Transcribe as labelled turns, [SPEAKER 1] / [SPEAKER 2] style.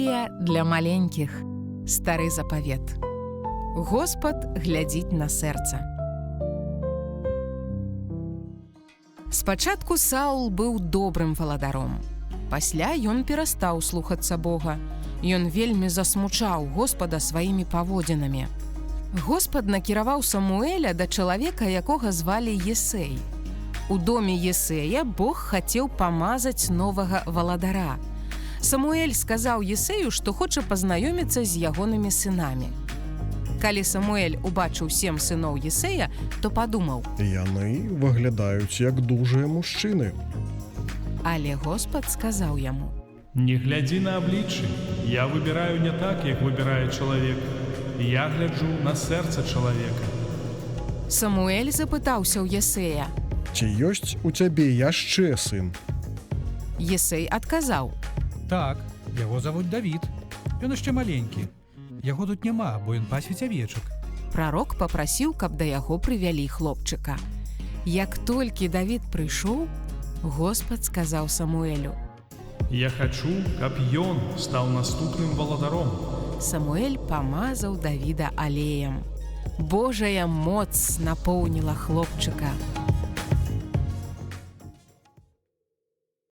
[SPEAKER 1] Біблія для маленькіх. Стары запавет. Господ глядзіць на сэрца. Спачатку Саул быў добрым валадаром. Пасля ён перастаў слухацца Бога. Ён вельмі засмучаў Господа сваімі паводзінамі. Господ накіраваў Самуэля да чалавека, якога звалі Есей. У доме Есея Бог хацеў памазаць новага валадара. Самуэль сказаў Есею, што хоча пазнаёміцца з ягонымі сынамі. Калі Самуэль убачыў 7 сыноў Есея, то падумаў:
[SPEAKER 2] яны выглядаюць як дужыя мужчыны.
[SPEAKER 1] Але Господ сказаў яму:
[SPEAKER 3] не глядзі на абліччы, я выбіраю не так, як выбірае чалавек. Я гляджу на сэрца чалавека.
[SPEAKER 1] Самуэль запытаўся ў Есея:
[SPEAKER 2] ці ёсць у цябе яшчэ сын?
[SPEAKER 1] Есей адказаў:
[SPEAKER 4] так, яго завуць Давід. Ён яшчэ маленькі. Яго тут няма, бо ён пасвіць авечак.
[SPEAKER 1] Прарок папрасіў, каб да яго прывялі хлопчыка. Як толькі Давід прыйшоў, Господ сказаў Самуэлю:
[SPEAKER 3] я хачу, каб ён стаў наступным валадаром.
[SPEAKER 1] Самуэль памазаў Давіда алеем. Божая моц напоўніла хлопчыка.